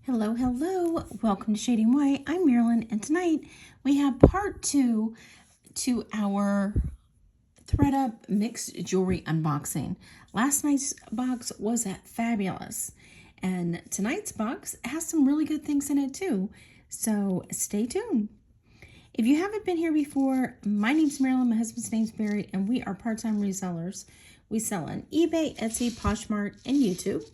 Hello, hello. Welcome to Shading White. I'm Marilyn, and tonight we have part 2 to our ThredUp mixed jewelry unboxing. Last night's box was fabulous, and tonight's box has some really good things in it too. So stay tuned. If you haven't been here before, my name's Marilyn, my husband's name's Barry, and we are part-time resellers. We sell on eBay, Etsy, Poshmark, and YouTube.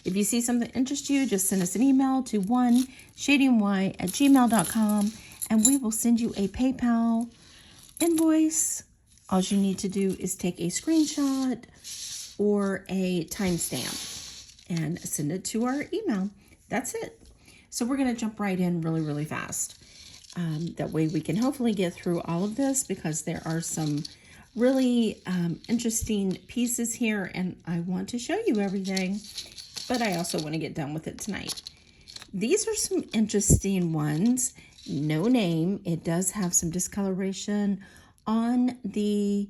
If you see something that interests you, just send us an email to shadingwhite@gmail.com and we will send you a PayPal invoice. All you need to do is take a screenshot or a timestamp and send it to our email. That's it. So we're going to jump right in really fast. That way we can hopefully get through all of this because there are some really interesting pieces here and I want to show you everything. But I also want to get done with it tonight. These are some interesting ones. No name. It does have some discoloration on the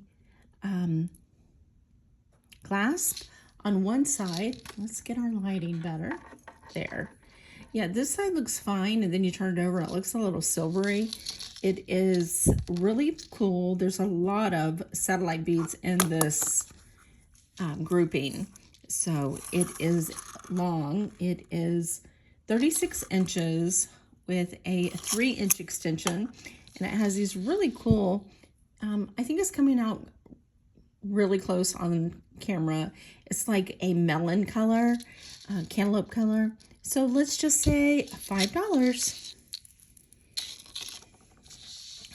clasp on one side. Let's get our lighting better. There. Yeah, this side looks fine, and then you turn it over and it looks a little silvery. It is really cool. There's a lot of satellite beads in this grouping. So it is long. It is 36 inches with a 3-inch extension. And it has these really cool, I think it's coming out really close on camera. It's like a melon color, cantaloupe color. So let's just say $5.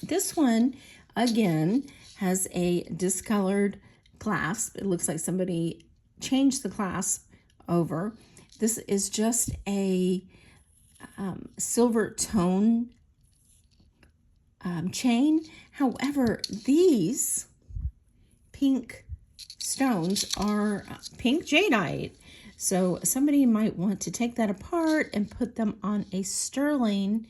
This one, again, has a discolored clasp. It looks like somebody changed the clasp over. This is just a silver tone chain. However, these pink stones are pink jadeite. So somebody might want to take that apart and put them on a sterling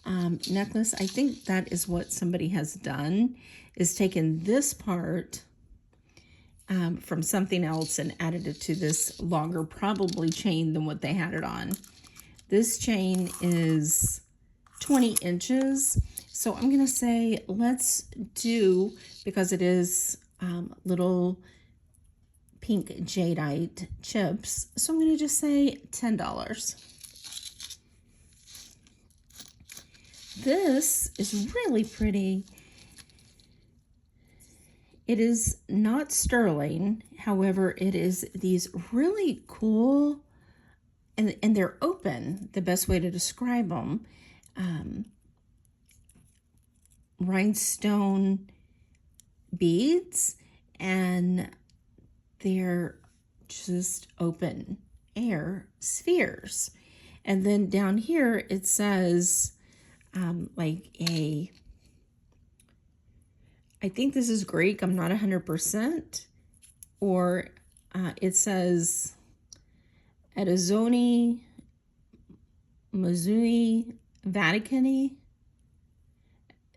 necklace. I think that is what somebody has done, is taken this part from something else and added it to this longer, probably chain than what they had it on. This chain is 20 inches. So I'm going to say let's do, because it is little pink jadeite chips, so I'm going to just say $10. This is really pretty. It is not sterling, however, it is these really cool, and they're open, the best way to describe them, rhinestone beads, and they're just open air spheres. And then down here it says I think this is Greek, I'm not 100%, or it says Edizione Mazzui Vaticani,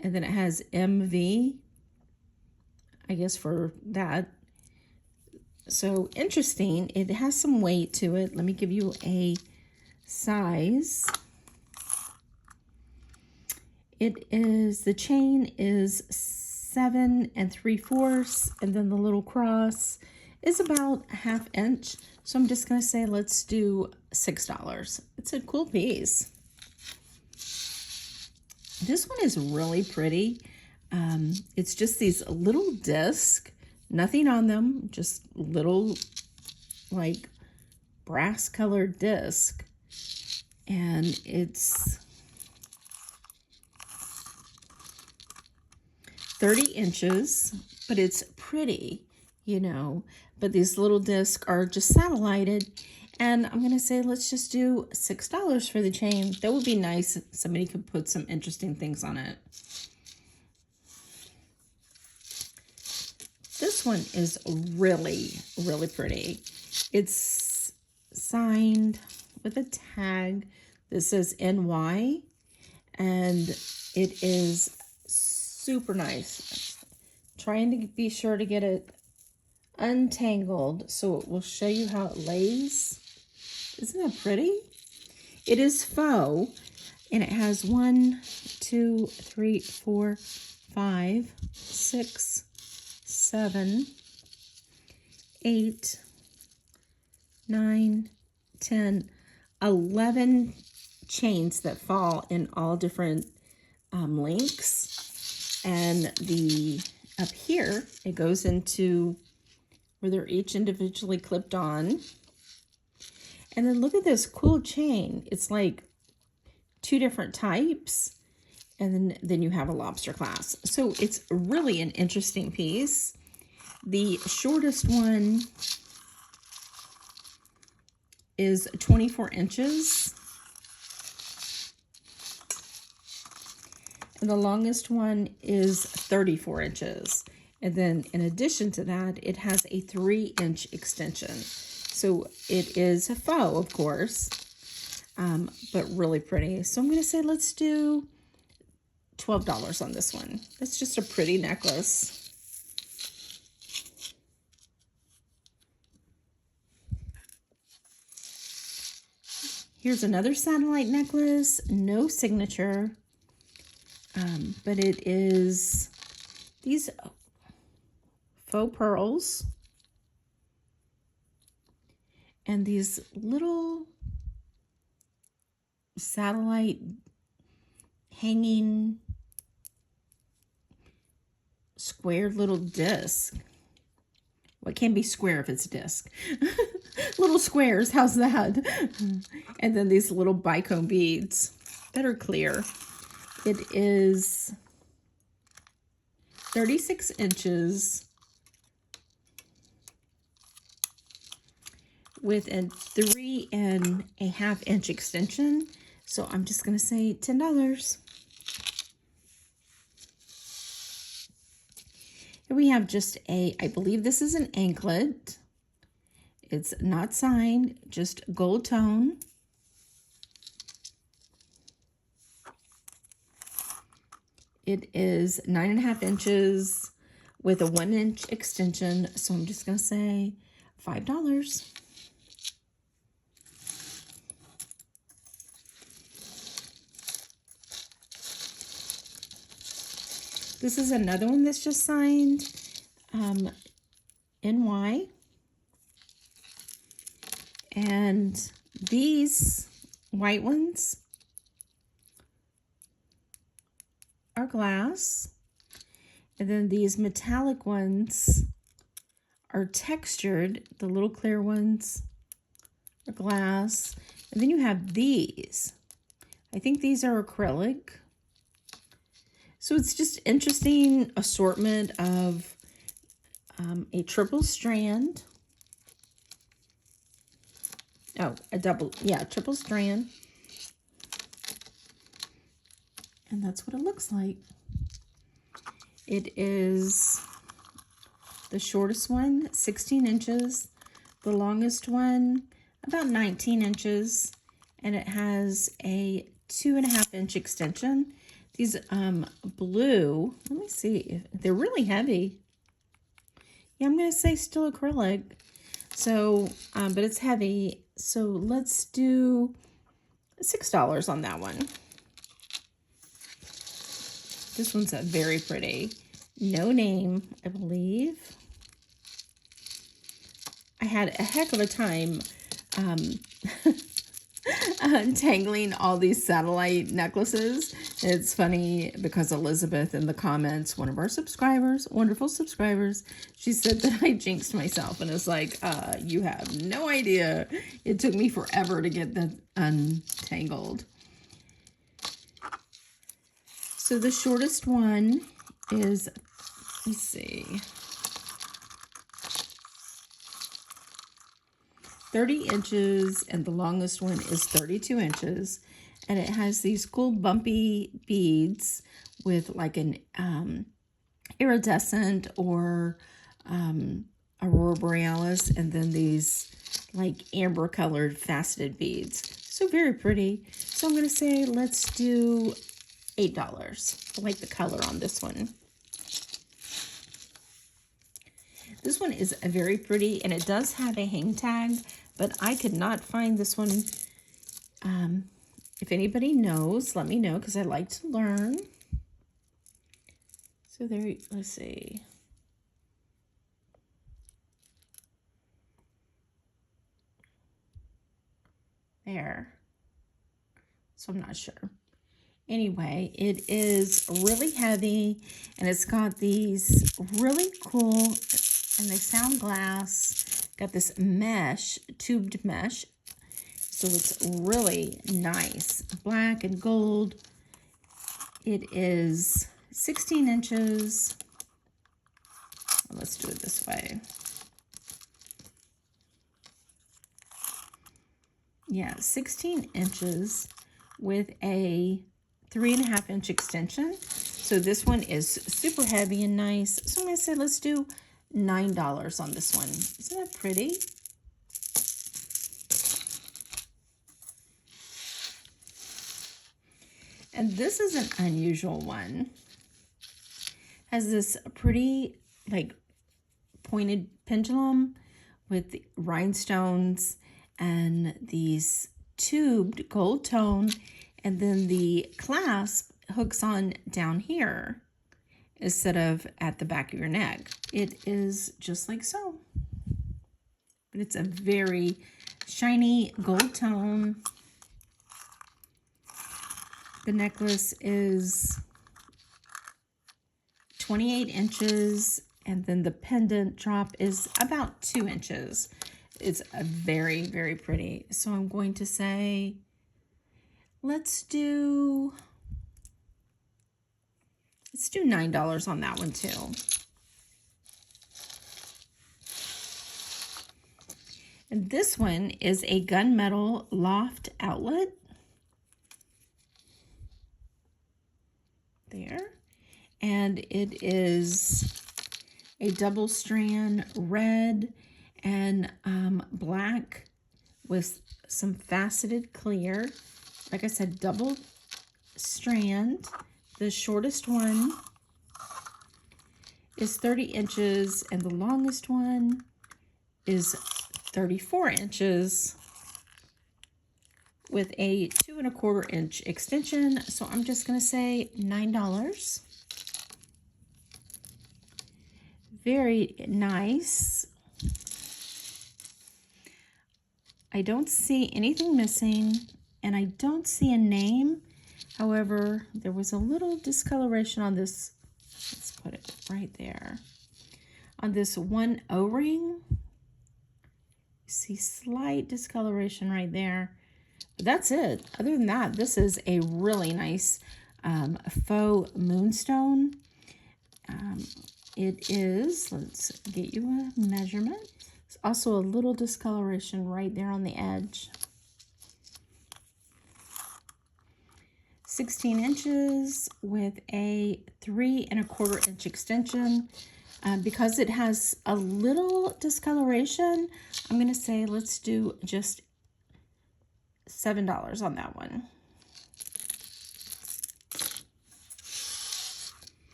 and then it has MV, I guess, for that. So interesting. It has some weight to it. Let me give you a size. It is, the chain is 7 3/4, and then the little cross is about a 1/2 inch. So I'm just going to say let's do $6. It's a cool piece. This one is really pretty. It's just these little discs, nothing on them, just little like brass colored disc, and it's 30 inches, but it's pretty, you know, but these little discs are just satellited, and I'm going to say let's just do $6 for the chain. That would be nice. Somebody could put some interesting things on it. This one is really pretty. It's signed with a tag that says NY, and it is super nice. Trying to be sure to get it untangled so it will show you how it lays. Isn't that pretty? It is faux, and it has 1, 2, 3, 4, 5, 6, 7, 8, 9, 10, 11 chains that fall in all different lengths. And up here, it goes into where they're each individually clipped on. And then look at this cool chain. It's like 2 different types. And then you have a lobster clasp. So it's really an interesting piece. The shortest one is 24 inches. And the longest one is 34 inches. And then in addition to that, it has a 3-inch extension. So it is a faux, of course, but really pretty. So I'm going to say let's do $12 on this one. That's just a pretty necklace. Here's another satellite necklace, no signature, but it is these faux pearls and these little satellite hanging square little disc. Well, it can be square if it's a disc. Little squares, how's that? And then these little bicone beads that are clear. It is 36 inches with a 3.5 inch extension. So I'm just going to say $10. Here we have just I believe this is an anklet. It's not signed, just gold tone. It is 9.5 inches with a 1-inch extension. So I'm just going to say $5. This is another one that's just signed, NY. And these white ones are glass. And then these metallic ones are textured. The little clear ones are glass. And then you have these. I think these are acrylic. So it's just interesting assortment of a triple strand. Oh, triple strand. And that's what it looks like. It is the shortest one, 16 inches. The longest one, about 19 inches. And it has a 2.5 inch extension. These blue, let me see, they're really heavy. Yeah, I'm going to say still acrylic. So, but it's heavy. So let's do $6 on that one. This one's very pretty. No name, I believe. I had a heck of a time untangling all these satellite necklaces. It's funny because Elizabeth in the comments, one of our subscribers, wonderful subscribers, she said that I jinxed myself, and it's like, you have no idea. It took me forever to get that untangled. So the shortest one is, let's see, 30 inches, and the longest one is 32 inches. And it has these cool bumpy beads with like an iridescent or aurora borealis, and then these like amber colored faceted beads. So very pretty. So I'm going to say let's do $8. I like the color on this one. This one is very pretty, and it does have a hang tag, but I could not find this one If anybody knows, let me know because I like to learn. So there, let's see. There. So I'm not sure. Anyway, it is really heavy and it's got these really cool, and they sound glass, got this mesh, tubed mesh. So it's really nice. Black and gold. It is 16 inches. Let's do it this way. Yeah, 16 inches with a 3.5 inch extension. So this one is super heavy and nice. So I'm gonna say let's do $9 on this one. Isn't that pretty? And this is an unusual one. Has this pretty like pointed pendulum with rhinestones and these tubed gold tone, and then the clasp hooks on down here instead of at the back of your neck. It is just like so, but it's a very shiny gold tone. The necklace is 28 inches, and then the pendant drop is about 2 inches. It's a very, very pretty. So I'm going to say, let's do $9 on that one too. And this one is a gunmetal loft outlet. There. And it is a double strand red and black with some faceted clear. Like I said, double strand. The shortest one is 30 inches and the longest one is 34 inches with a 2¼ inch extension. So I'm just gonna say $9. Very nice. I don't see anything missing and I don't see a name. However, there was a little discoloration on this. Let's put it right there. On this one O-ring, you see slight discoloration right there. But that's it. Other than that, this is a really nice faux moonstone. It is, let's get you a measurement. It's also a little discoloration right there on the edge. 16 inches with a 3¼ inch extension. Because it has a little discoloration, I'm going to say let's do just $7 on that one.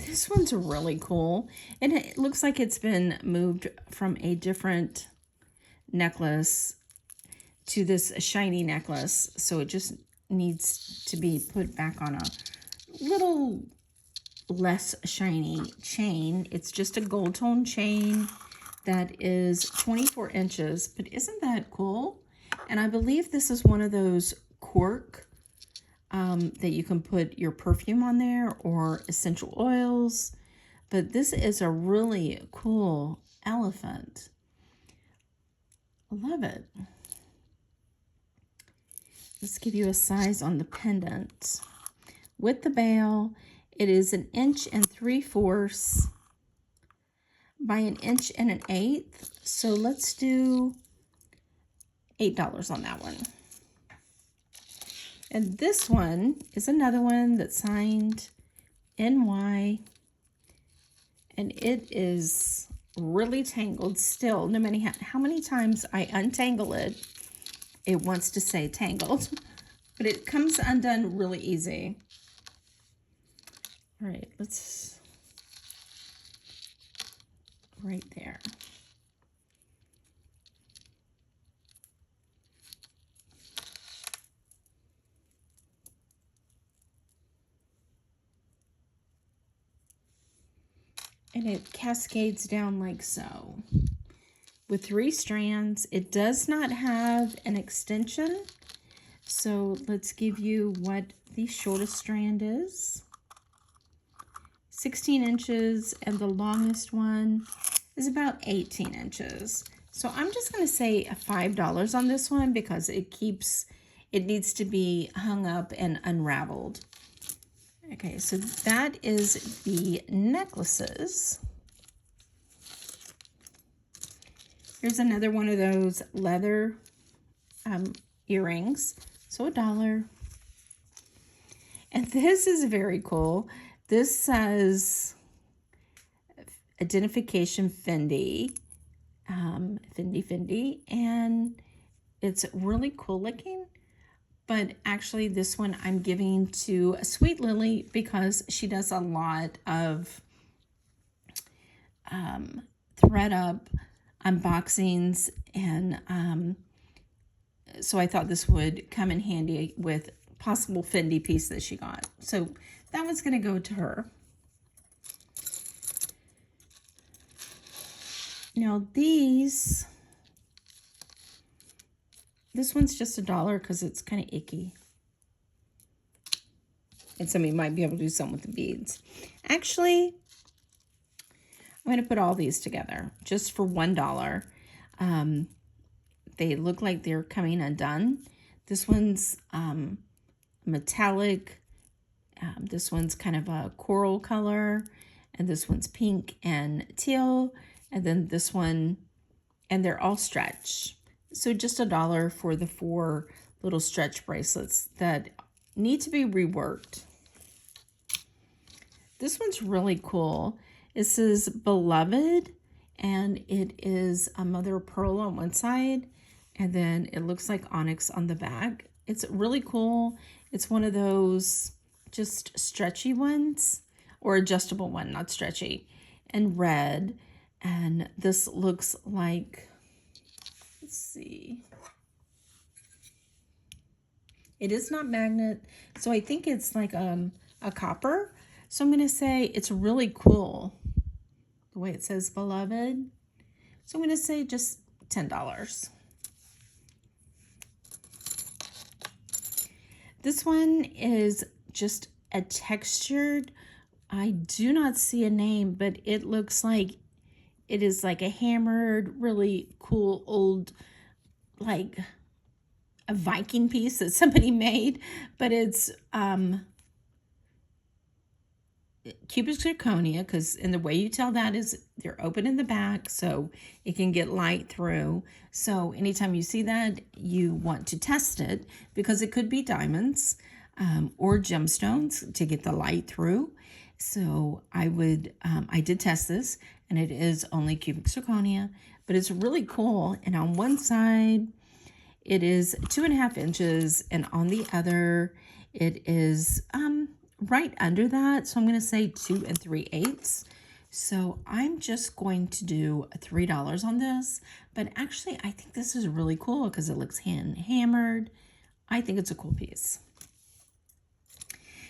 This one's really cool. And it looks like it's been moved from a different necklace to this shiny necklace. So it just needs to be put back on a little less shiny chain. It's just a gold tone chain that is 24 inches. But isn't that cool? And I believe this is one of those cork that you can put your perfume on there or essential oils. But this is a really cool elephant. I love it. Let's give you a size on the pendant. With the bail, it is 1 3/4 by 1 1/8. So let's do $8 on that one. And this one is another one that's signed NY. And it is really tangled still. No matter how many times I untangle it, it wants to say tangled. But it comes undone really easy. All right, let's, right there. And it cascades down like so with 3 strands. It does not have an extension. So let's give you what the shortest strand is. 16 inches, and the longest one is about 18 inches. So I'm just going to say $5 on this one because it needs to be hung up and unraveled. Okay, so that is the necklaces. Here's another one of those leather earrings. So $1. And this is very cool. This says identification Fendi, Fendi, and it's really cool looking. But actually this one I'm giving to Sweet Lily because she does a lot of ThredUp unboxings, and so I thought this would come in handy with possible Fendi piece that she got. So that one's going to go to her. Now this one's just $1 because it's kind of icky. And somebody might be able to do something with the beads. Actually, I'm going to put all these together just for $1. They look like they're coming undone. This one's metallic. This one's kind of a coral color. And this one's pink and teal. And then this one, and they're all stretch. So just $1 for the 4 little stretch bracelets that need to be reworked. This one's really cool. It says Beloved, and it is a mother of pearl on one side, and then it looks like onyx on the back. It's really cool. It's one of those just stretchy ones, or adjustable one, not stretchy, and red. And this looks like, let's see. It is not magnet, so I think it's like a copper. So I'm going to say it's really cool, the way it says Beloved. So I'm going to say just $10. This one is just a textured, I do not see a name, but it looks like it is like a hammered, really cool old, like a Viking piece that somebody made, but it's cubic zirconia, because in the way you tell that is they're open in the back so it can get light through. So anytime you see that, you want to test it because it could be diamonds or gemstones to get the light through. So I did test this, and it is only cubic zirconia, but it's really cool. And on one side it is 2.5 inches, and on the other it is right under that. So I'm going to say 2 3/8. So I'm just going to do $3 on this, but actually I think this is really cool because it looks hand hammered. I think it's a cool piece.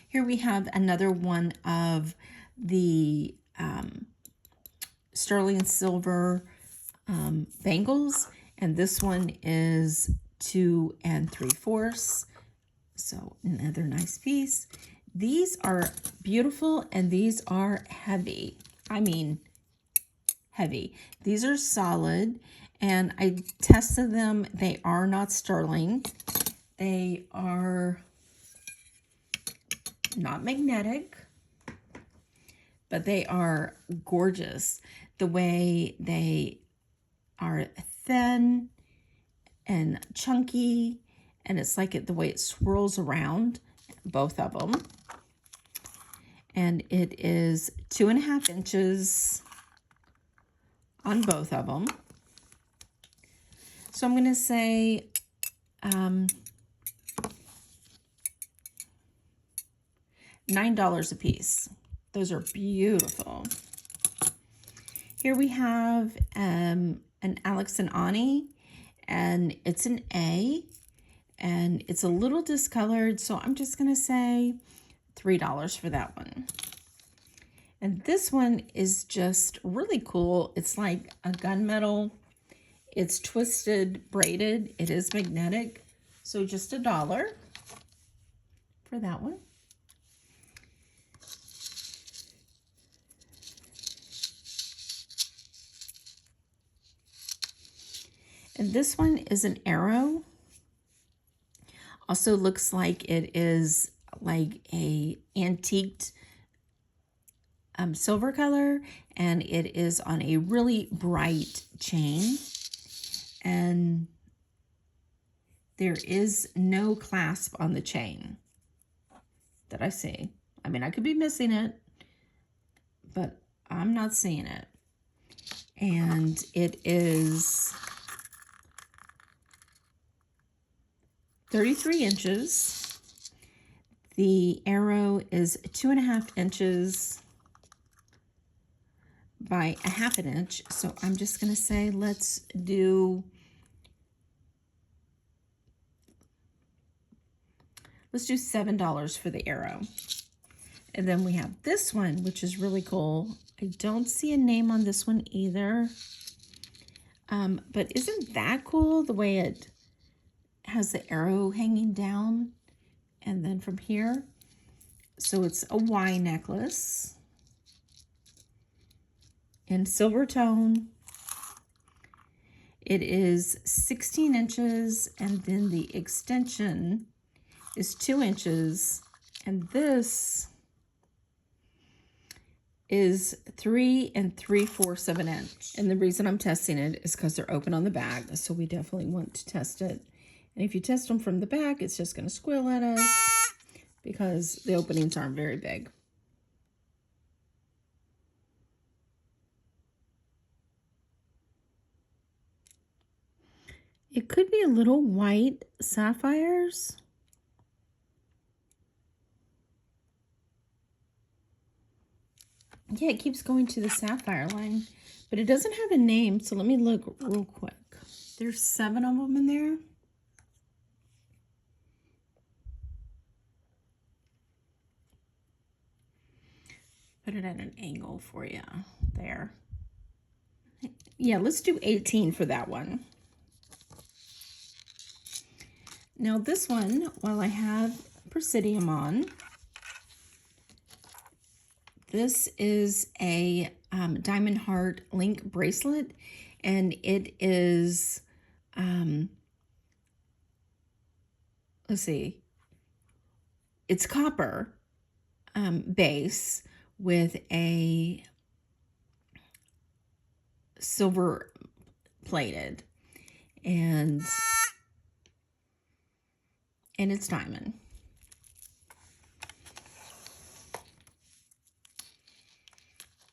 Here we have another one of the sterling silver bangles, and this one is 2 3/4. So another nice piece. These are beautiful, and these are heavy. I mean, heavy. These are solid, and I tested them. They are not sterling. They are not magnetic, but they are gorgeous. The way they are thin and chunky, and it's like the way it swirls around, both of them. And it is 2.5 inches on both of them. So I'm going to say $9 a piece. Those are beautiful. Here we have an Alex and Ani, and it's an A, and it's a little discolored, so I'm just going to say $3 for that one. And this one is just really cool. It's like a gunmetal. It's twisted, braided. It is magnetic. So just $1 for that one. And this one is an arrow. Also looks like it is like a antiqued silver color, and it is on a really bright chain. And there is no clasp on the chain that I see. I mean, I could be missing it, but I'm not seeing it. And it is 33 inches. The arrow is 2.5 inches by 1/2 inch. So I'm just going to say, let's do $7 for the arrow. And then we have this one, which is really cool. I don't see a name on this one either. But isn't that cool, the way it has the arrow hanging down and then from here? So it's a Y necklace in silver tone. It is 16 inches, and then the extension is 2 inches, and this is 3 3/4 of an inch. And the reason I'm testing it is because they're open on the back, so we definitely want to test it. And if you test them from the back, it's just going to squeal at us because the openings aren't very big. It could be a little white sapphires. Yeah, it keeps going to the sapphire line, but it doesn't have a name, so let me look real quick. There's 7 of them in there. Put it at an angle for you there. Yeah, let's do 18 for that one. Now this one, while I have Presidium on, this is a diamond heart link bracelet, and it is, let's see, it's copper base with a silver plated, and it's diamond.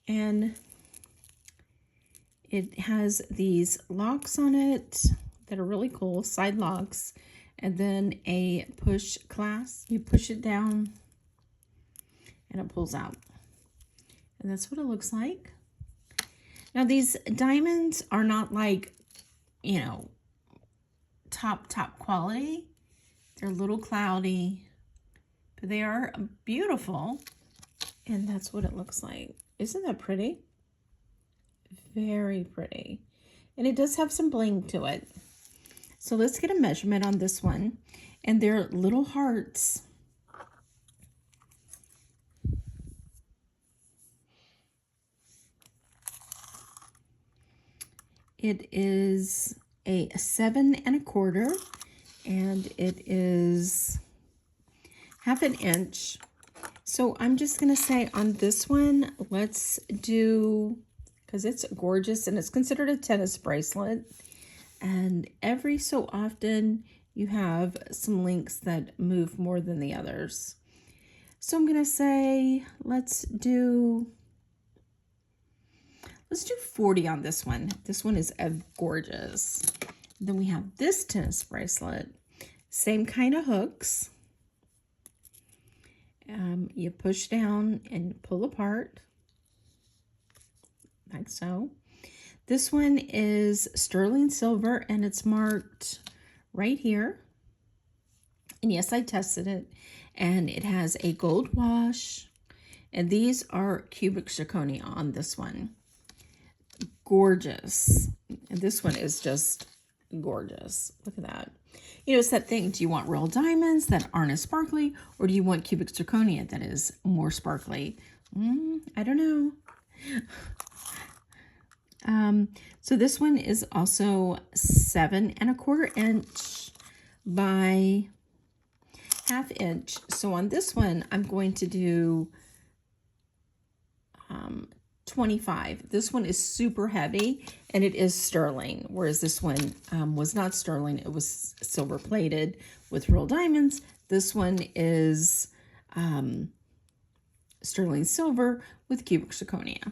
And it has these locks on it that are really cool, side locks, and then a push clasp. You push it down and it pulls out. And that's what it looks like. Now these diamonds are not like, you know, top quality. They're a little cloudy, but they are beautiful. And that's what it looks like. Isn't that pretty? Very pretty. And it does have some bling to it. So let's get a measurement on this one. And they're little hearts. It is a 7 1/4, and it is 1/2 inch. So I'm just going to say on this one, let's do, because it's gorgeous and it's considered a tennis bracelet. And every so often you have some links that move more than the others. So I'm going to say, let's do 40 on this one. This one is gorgeous. Then we have this tennis bracelet. Same kind of hooks. You push down and pull apart, like so. This one is sterling silver, and it's marked right here. And yes, I tested it, and it has a gold wash, And these are cubic zirconia on this one. Gorgeous. And this one is just gorgeous. Look at that. You know, it's that thing. Do you want real diamonds that aren't as sparkly, or do you want cubic zirconia that is more sparkly? I don't know. So this one is also 7 1/4 inch by 1/2 inch. So on this one, I'm going to do 25. This one is super heavy, and it is sterling, whereas this one was not sterling. It was silver plated with real diamonds. This one is sterling silver with cubic zirconia.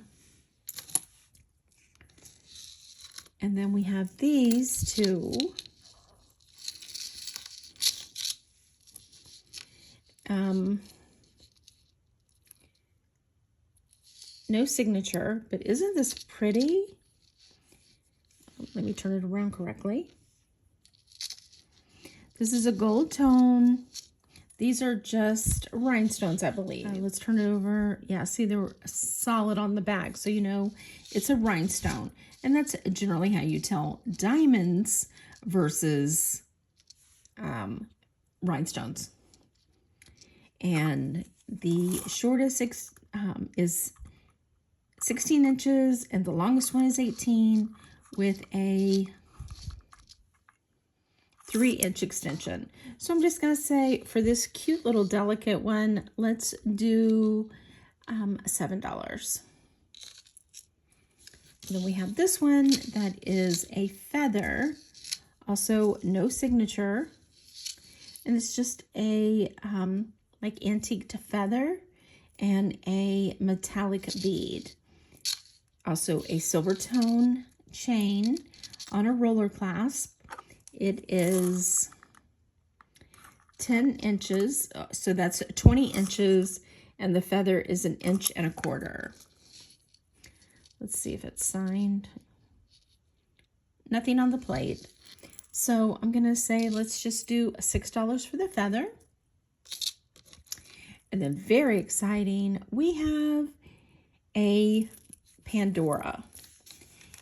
And then we have these two. No signature, but isn't this pretty? Let me turn it around correctly. This is a gold tone. These are just rhinestones, I believe. Let's turn it over. Yeah, see, they're solid on the back, so you know it's a rhinestone. And that's generally how you tell diamonds versus rhinestones. And the shortest is 16 inches, and the longest one is 18 with a 3-inch extension. So I'm just going to say for this cute little delicate one, let's do $7. Then we have this one that is a feather, also no signature, and it's just a like antique feather and a metallic bead. Also a silver tone chain on a roller clasp. It is 10 inches, so that's 20 inches, and the feather is 1 1/4 inches. Let's see if it's signed. Nothing on the plate. So I'm going to say let's just do $6 for the feather. And then very exciting, we have a Pandora.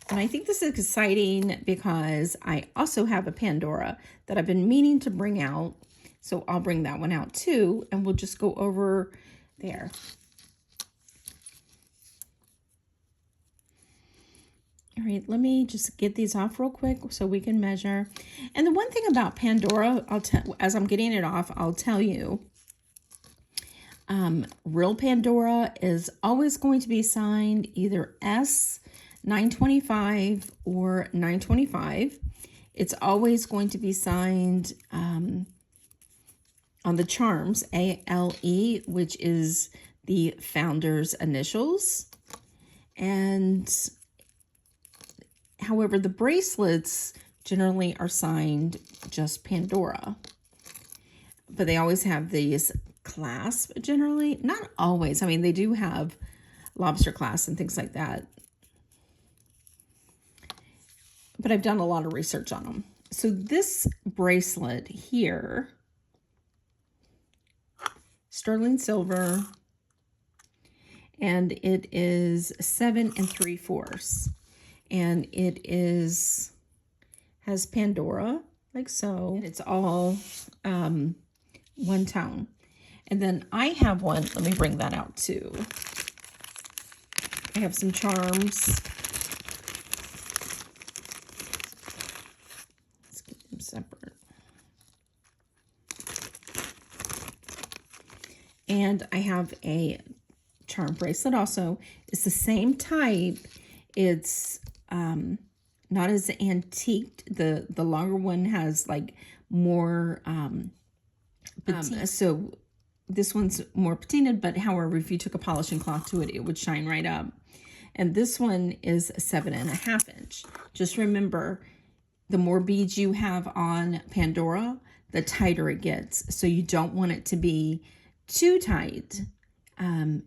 And I think this is exciting because I also have a Pandora that I've been meaning to bring out. So I'll bring that one out too, and we'll just go over there. All right, let me just get these off real quick so we can measure. And the one thing about Pandora, as I'm getting it off, I'll tell you, real Pandora is always going to be signed either S 925 or 925. It's always going to be signed on the charms, ALE, which is the founder's initials. And however, the bracelets generally are signed just Pandora. But they always have these clasp generally. Not always. I mean, they do have lobster clasp and things like that. But I've done a lot of research on them. So this bracelet here, sterling silver, and it is 7 3/4. And it has Pandora, like so. And it's all one tone. And then I have one, let me bring that out too. I have some charms. Let's keep them separate. And I have a charm bracelet also. It's the same type. It's not as antiqued. The longer one has like more so this one's more patinaed, but however, if you took a polishing cloth to it, it would shine right up. And this one is 7 1/2 inch. Just remember, the more beads you have on Pandora, the tighter it gets. So you don't want it to be too tight,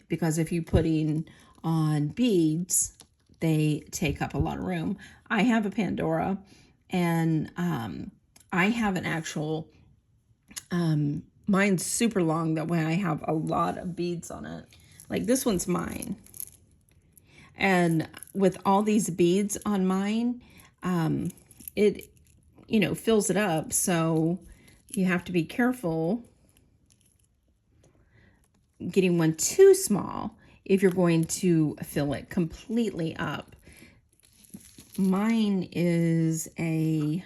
because if you're putting on beads, they take up a lot of room. I have a Pandora, and I have an actual, mine's super long, that way I have a lot of beads on it. Like this one's mine. And with all these beads on mine, it, you know, fills it up. So you have to be careful getting one too small if you're going to fill it completely up. Mine is a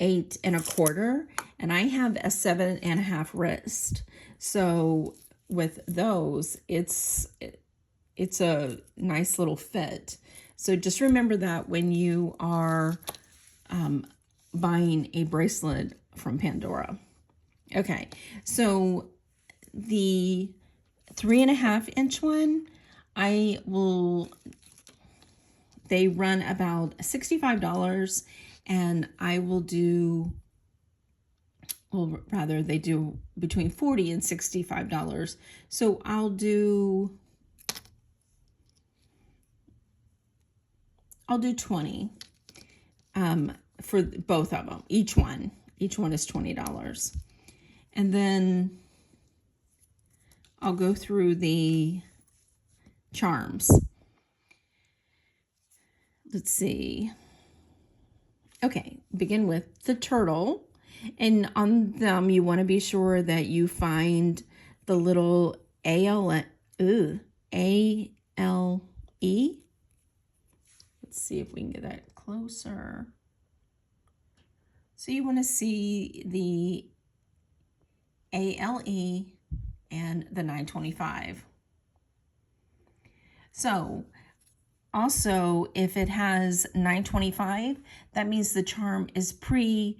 8 1/4, and I have a 7 1/2 wrist. So with those, it's a nice little fit. So just remember that when you are buying a bracelet from Pandora. Okay, so the 3 1/2 inch one, they run about $65, and I will do, well, rather they do between $40 and $65. So I'll do 20 for both of them. Each one is $20. And then I'll go through the charms. Let's see. Okay, begin with the turtle. And on them, you want to be sure that you find the little A-L-E. Let's see if we can get that closer. So you want to see the ALE and the 925. So also, if it has 925, that means the charm is pre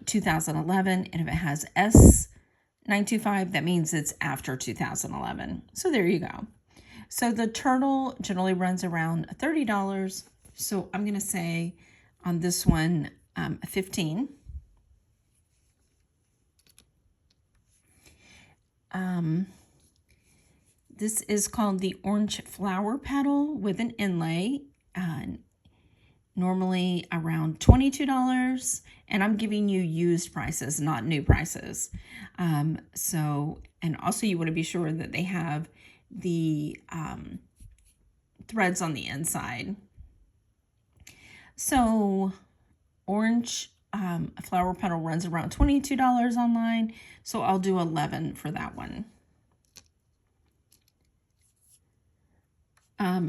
2011, and if it has S925, that means it's after 2011. So there you go. So the turtle generally runs around $30. So I'm going to say on this one, 15. This is called the orange flower petal with an inlay, normally around $22, and I'm giving you used prices, not new prices. And also you want to be sure that they have the threads on the inside. So orange flower petal runs around $22 online, so I'll do 11 for that one.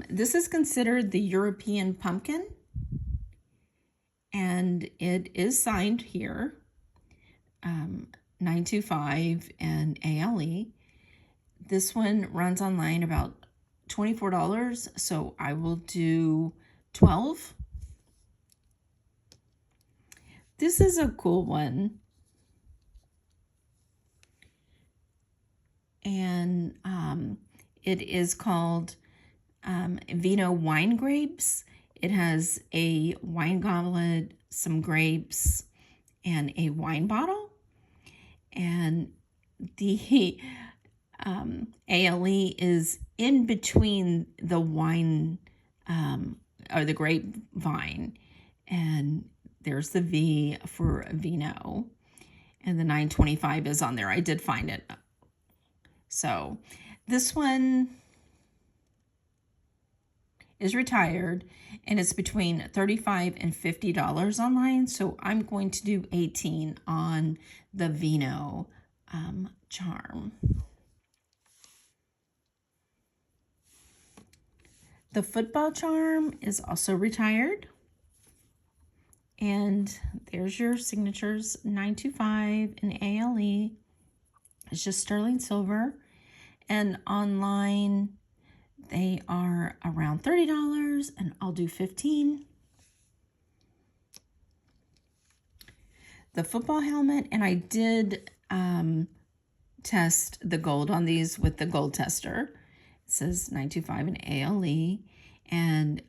This is considered the European pumpkin, and it is signed here, 925 and ALE. This one runs online about $24, so I will do 12. This is a cool one. And it is called Vino wine grapes. It has a wine goblet, some grapes, and a wine bottle. And the ALE is in between the wine or the grapevine, and there's the V for vino, and the 925 is on there. I did find it. So this one is retired, and it's between $35 and $50 online. So I'm going to do 18 on the vino charm. The football charm is also retired. And there's your signatures, 925 and ALE. It's just sterling silver. And online, they are around $30, and I'll do 15. The football helmet, and I did test the gold on these with the gold tester. It says 925 and ALE, and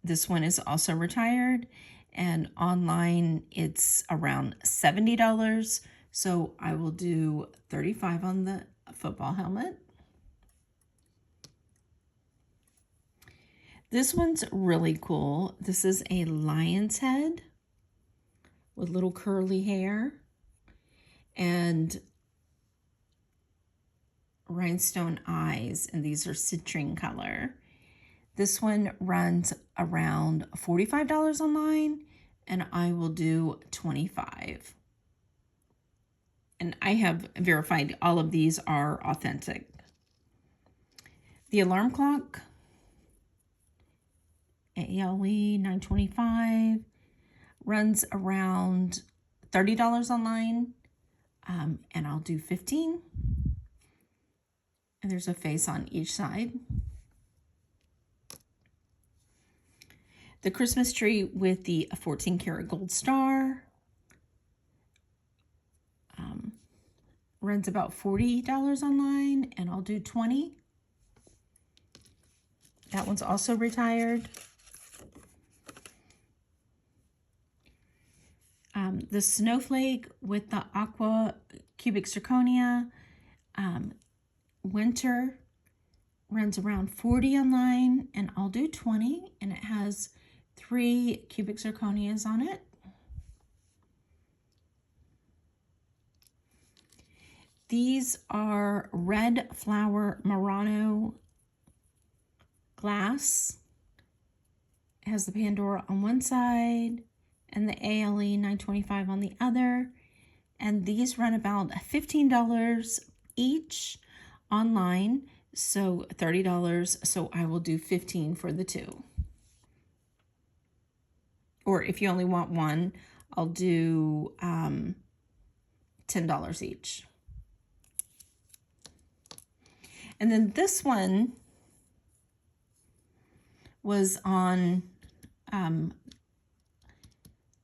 this one is also retired, and online it's around $70, so I will do 35 on the football helmet. This one's really cool. This is a lion's head with little curly hair, and Rhinestone Eyes, and these are citrine color. This one runs around $45 online, and I will do $25. And I have verified all of these are authentic. The alarm clock, ALE 925, runs around $30 online, and I'll do 15. And there's a face on each side. The Christmas tree with the 14 karat gold star runs about $40 online, and I'll do 20. That one's also retired. The snowflake with the aqua cubic zirconia winter runs around 40 online, and I'll do 20, and it has 3 cubic zirconias on it. These are red flower Murano glass. It has the Pandora on one side and the ALE 925 on the other. And these run about $15 each online, so $30. So I will do 15 for the two. Or if you only want one, I'll do $10 each. And then this one was on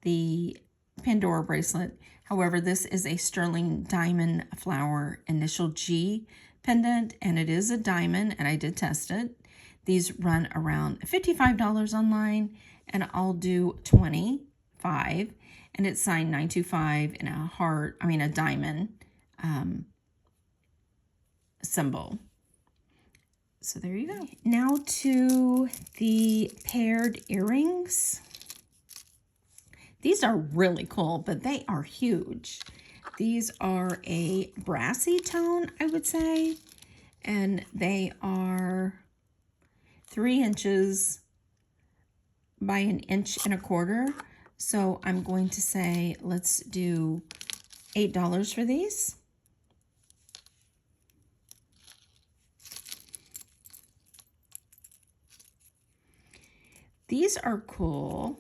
the Pandora bracelet. However, this is a sterling diamond flower initial G pendant, and it is a diamond, and I did test it. These run around $55 online, and I'll do 25, and it's signed 925 in a heart, a diamond symbol. So there you go. Now to the paired earrings. These are really cool, but they are huge. These are a brassy tone, I would say, and they are 3 inches by 1.25 inches. So I'm going to say, let's do $8 for these. These are cool.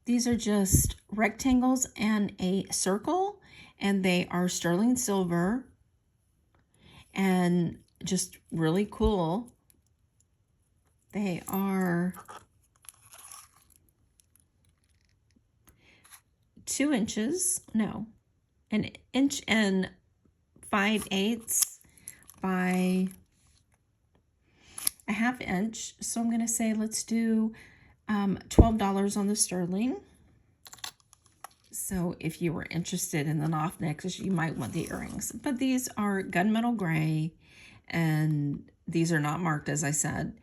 These are just rectangles and a circle, and they are sterling silver and just really cool. They are 2 inches, no, 1 inch and 5/8 by 1/2 inch. So I'm going to say let's do $12 on the sterling. So if you were interested in the knob necklace, you might want the earrings. But these are gunmetal gray, and these are not marked, as I said.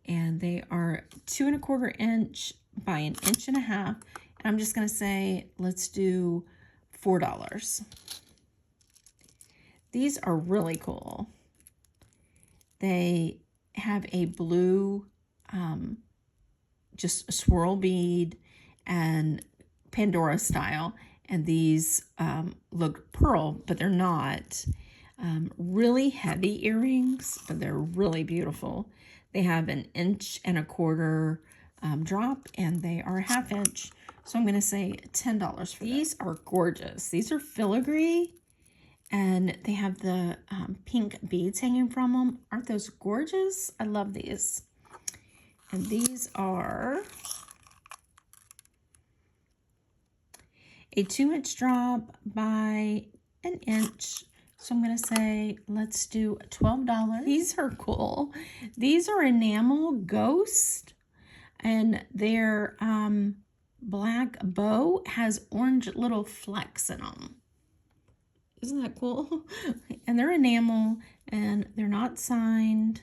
And they are 2 1/4 inch by 1.5 inches. And I'm just going to say, let's do $4. These are really cool. They have a blue, just a swirl bead and Pandora style. And these look pearl, but they're not. Really heavy earrings, but they're really beautiful. They have 1 1/4 inch drop, and they are 1/2 inch. So I'm going to say $10 for these. Are gorgeous. These are filigree, and they have the pink beads hanging from them. Aren't those gorgeous? I love these. And these are a 2 inch drop by 1 inch. So I'm going to say, let's do $12. These are cool. These are Enamel Ghosts, and their black bow has orange little flecks in them. Isn't that cool? And they're enamel, and they're not signed.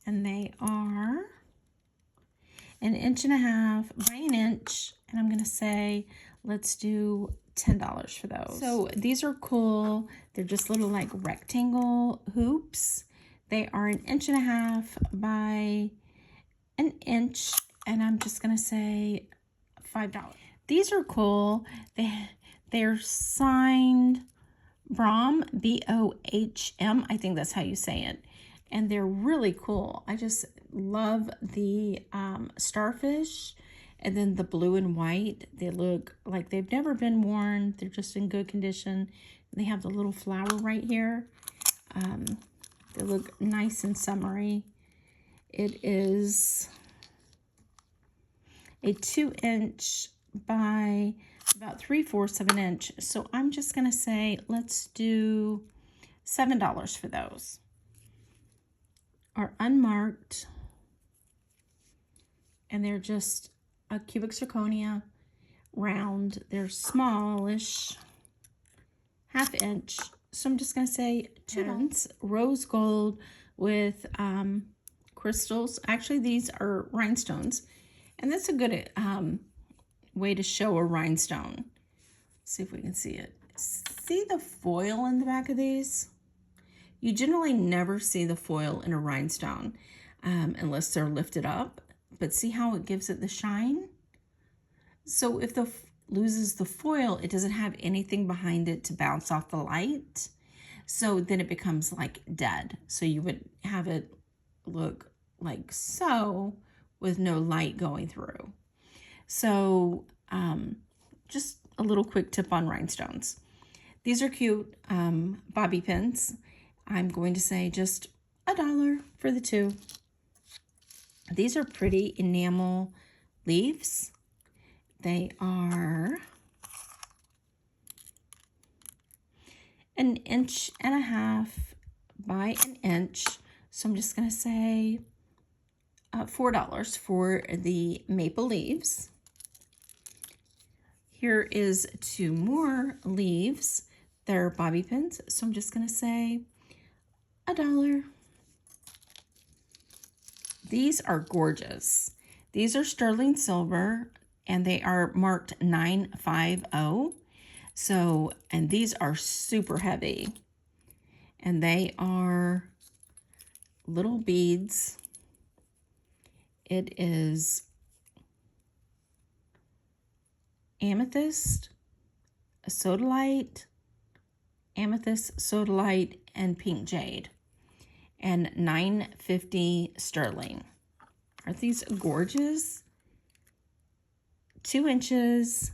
And they are 1.5 inches by 1 inch. And I'm going to say, let's do $10 for those. So these are cool. They're just little like rectangle hoops. They are 1.5 inches by 1 inch, and I'm just gonna say $5. These are cool. They're signed Bohm, B-O-H-M. I think that's how you say it. And they're really cool. I just love the starfish, and then the blue and white. They look like they've never been worn. They're just in good condition. They have the little flower right here. They look nice and summery. It is a 2 inch by about 3/4 of an inch. So I'm just gonna say, let's do $7 for those. Are unmarked, and they're just a cubic zirconia round. They're smallish, 1/2 inch. So I'm just gonna say $2. Rose gold with crystals. Actually, these are rhinestones, and that's a good way to show a rhinestone. Let's see if we can see it. See the foil in the back of these? You generally never see the foil in a rhinestone unless they're lifted up, but see how it gives it the shine? So if the loses the foil, it doesn't have anything behind it to bounce off the light. So then it becomes like dead. So you would have it look like so with no light going through. So just a little quick tip on rhinestones. These are cute bobby pins. I'm going to say just $1 for the 2. These are pretty enamel leaves. They are 1.5 inches by 1 inch. So I'm just going to say $4 for the maple leaves. Here is 2 more leaves. They're bobby pins. So I'm just going to say $1. These are gorgeous. These are sterling silver, and they are marked 950. So, and these are super heavy, and they are little beads. It is amethyst, sodalite, amethyst, sodalite, and pink jade, and $9.50 sterling. Aren't these gorgeous? 2 inches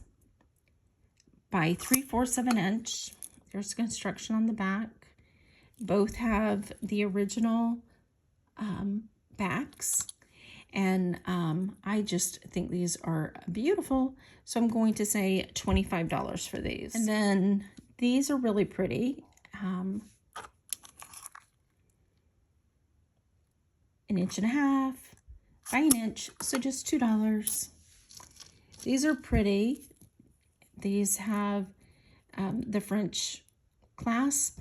by 3/4 of an inch. There's construction on the back. Both have the original backs, and I just think these are beautiful. So I'm going to say $25 for these. And then these are really pretty. 1.5 inches by 1 inch, so just $2. These are pretty. These have the French clasp,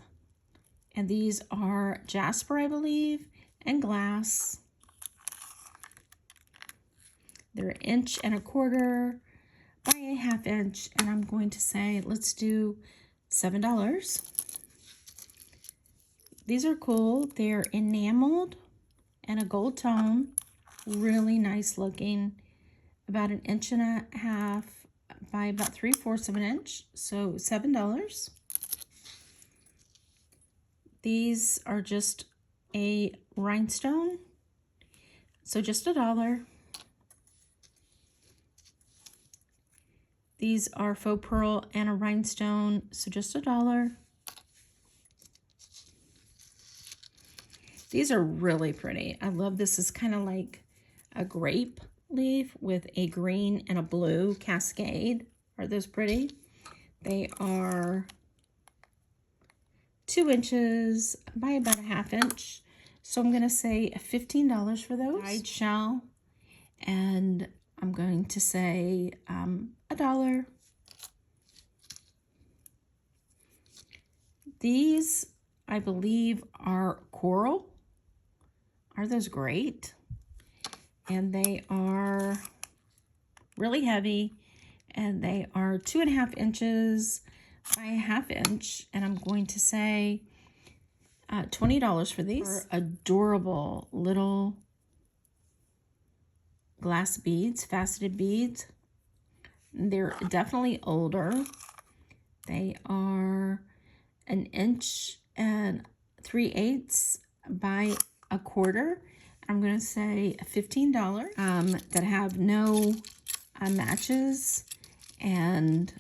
and these are jasper, I believe, and glass. They're 1.25 inches by 1/2 inch, and I'm going to say, let's do $7. These are cool. They're enameled and a gold tone, really nice looking. About 1.5 inches by about 3/4 of an inch, so $7. These are just a rhinestone, so just $1. These are faux pearl and a rhinestone, so just $1. These are really pretty. I love this. It's kind of like a grape leaf with a green and a blue cascade. Are those pretty? They are 2 inches by about 1/2 inch. So I'm going to say $15 for those. Dyed shell. And I'm going to say $1. These, I believe, are coral. Are those great? And they are really heavy, and they are 2.5 inches by 1/2 inch, and I'm going to say $20 for these. They're adorable little glass beads, faceted beads. They're definitely older. They are 1 inch and 3/8 by 1/4. I'm going to say $15 that have no matches, and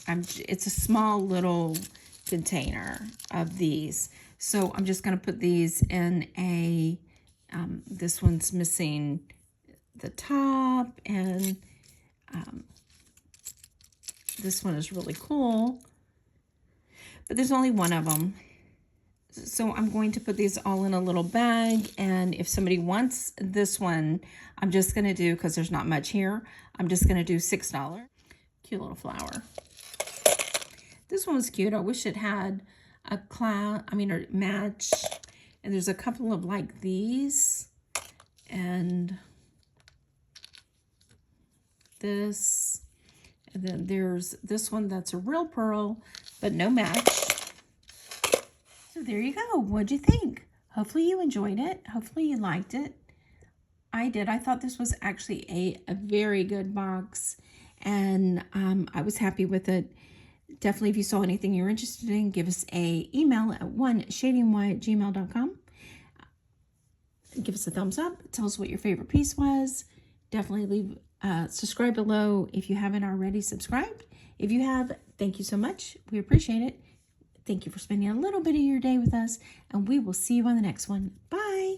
it's a small little container of these. So I'm just going to put these in a, this one's missing the top, and this one is really cool, but there's only one of them. So I'm going to put these all in a little bag, and if somebody wants this one, I'm just going to do, because there's not much here, I'm just going to do $6. Cute little flower. This one was cute. I wish it had a or match. And there's a couple of like these, and this, and then there's this one that's a real pearl, but no match. So there you go. What'd you think? Hopefully you enjoyed it. Hopefully you liked it. I did. I thought this was actually a very good box, and I was happy with it. Definitely, if you saw anything you're interested in, give us an email at oneshadingwhy@gmail.com. Give us a thumbs up. Tell us what your favorite piece was. Definitely leave subscribe below if you haven't already subscribed. If you have, thank you so much. We appreciate it. Thank you for spending a little bit of your day with us, and we will see you on the next one. Bye.